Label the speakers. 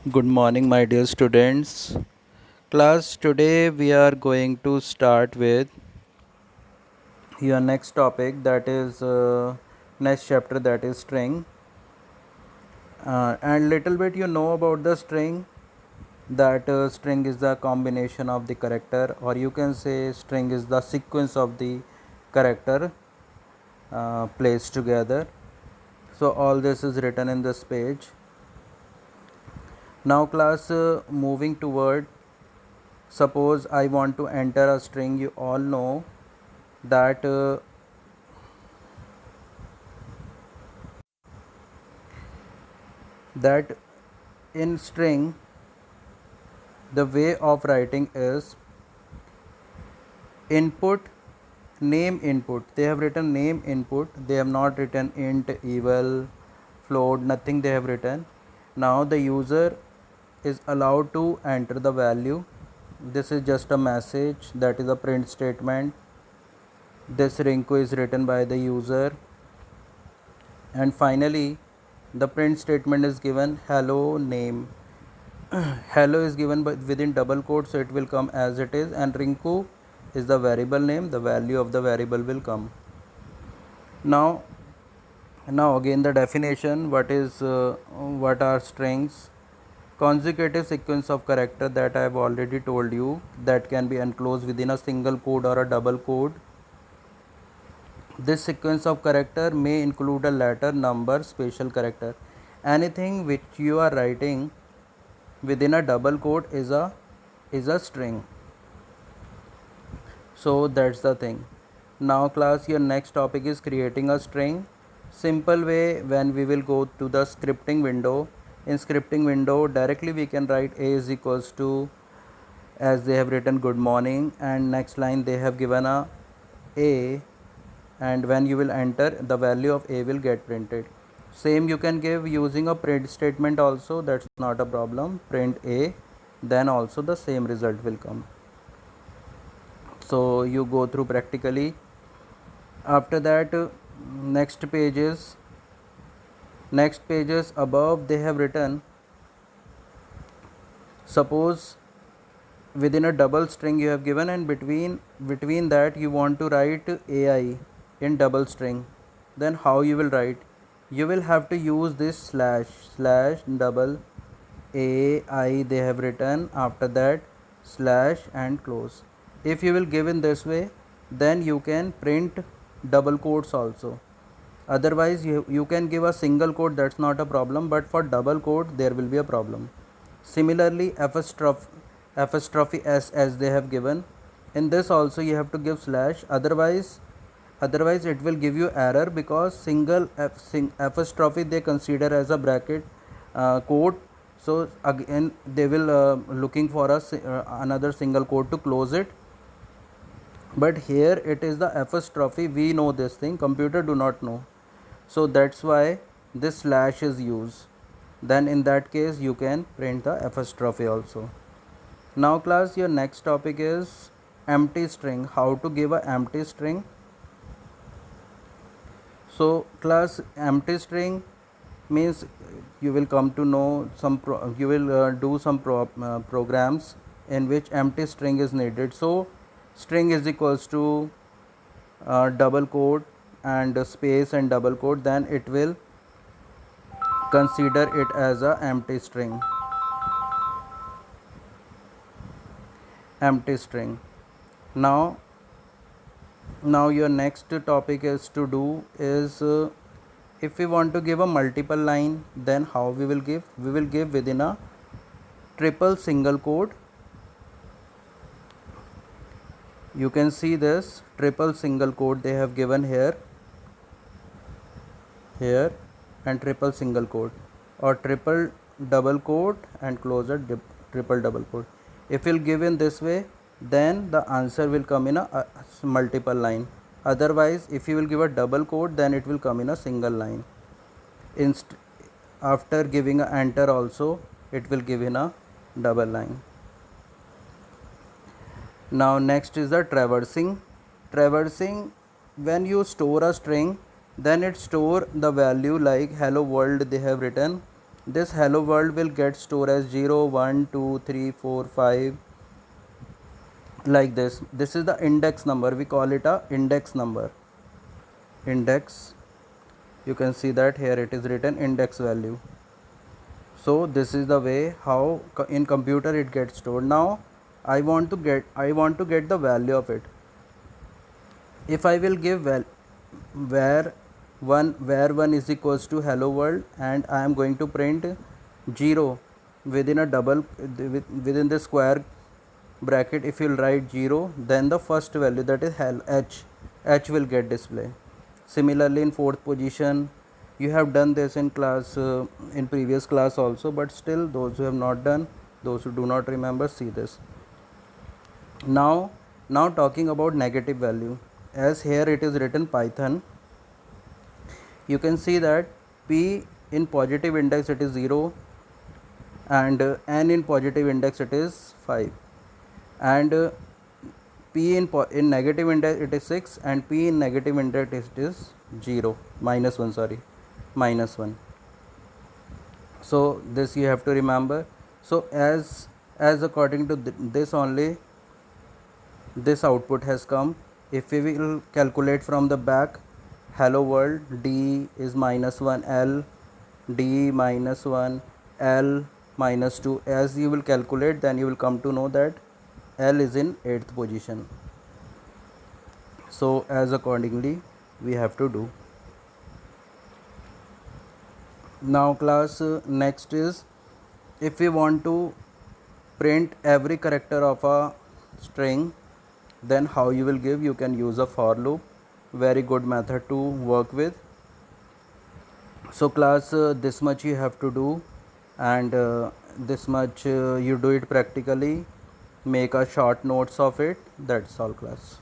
Speaker 1: Good morning, my dear students. Class, today we are going to start with your next topic, that is next chapter, that is string. And little bit you know about the string, that string is the combination of the character, or you can say string is the sequence of the character placed together. So all this is written in this page. Now class, moving toward, suppose I want to enter a string. You all know that that in string the way of writing is input, name input. They have written name input, they have not written int, eval, float, nothing they have written. Now the user is allowed to enter the value. This is just a message, that is a print statement. This Rinku is written by the user, and finally the print statement is given hello name. Hello is given by within double quote, so it will come as it is, and Rinku is the variable name, the value of the variable will come. Now again the definition, what are strings? Consecutive sequence of character, that I have already told you, that can be enclosed within a single quote or a double quote. This sequence of character may include a letter, number, special character. Anything which you are writing within a double quote is a string. So that's the thing. Now class, your next topic is creating a string. Simple way, when we will go to the scripting window. In scripting window, directly we can write a is equals to, as they have written, good morning, and next line they have given a, and when you will enter, the value of a will get printed. Same you can give using a print statement also, that's not a problem. Print a, then also the same result will come. So you go through practically. After that, next pages above they have written, suppose within a double string you have given, and between that you want to write ai in double string. Then how you will write? You will have to use this slash double ai they have written, after that slash and close. If you will give in this way, then you can print double quotes also. Otherwise you can give a single quote, that's not a problem, but for double quote there will be a problem. Similarly, apostrophe s, as they have given, in this also you have to give slash, otherwise it will give you error, because apostrophe they consider as a bracket quote. So again they will looking for another single quote to close it, but here it is the apostrophe. We know this thing, computer do not know, so that's why this slash is used. Then in that case you can print the apostrophe also. Now class, your next topic is empty string, how to give a empty string. So class, empty string means you will come to know you will do some programs in which empty string is needed. So string is equals to double quote and space and double quote, then it will consider it as a empty string. Now your next topic is to do is, if we want to give a multiple line, then how we will give? We will give within a triple single quote. You can see this triple single quote they have given here and triple single quote, or triple double quote and close a triple double quote. If we'll give in this way, then the answer will come in a multiple line. Otherwise, if you will give a double quote, then it will come in a single line. After giving a enter also, it will give in a double line. Now next is the traversing. When you store a string, then it store the value like hello world they have written, this hello world will get stored as 0, 1, 2, 3, 4, 5, like this. This is the index number, we call it a index number. Index, you can see that here it is written index value. So this is the way how in computer it gets stored. Now I want to get the value of it. If I will give where one is equals to hello world, and I am going to print 0 within a within the square bracket. If you'll write 0, then the first value, that is h will get display. Similarly, in fourth position, you have done this in class in previous class also, but still those who have not done, those who do not remember, see this. Now talking about negative value, as here it is written Python, you can see that p in positive index it is 0, and n in positive index it is 5, and p in negative index it is 6, and p in negative index it is 0, minus 1, sorry, minus 1. So this you have to remember. So as according to this only this output has come. If we will calculate from the back, hello world, d is minus 1, l, d minus 1, l minus 2. As you will calculate, then you will come to know that l is in 8th position. So as accordingly we have to do. Now class, next is, if we want to print every character of a string, then how you will give? You can use a for loop, very good method to work with. So class, this much you have to do, and this much you do it practically, make a short notes of it. That's all class.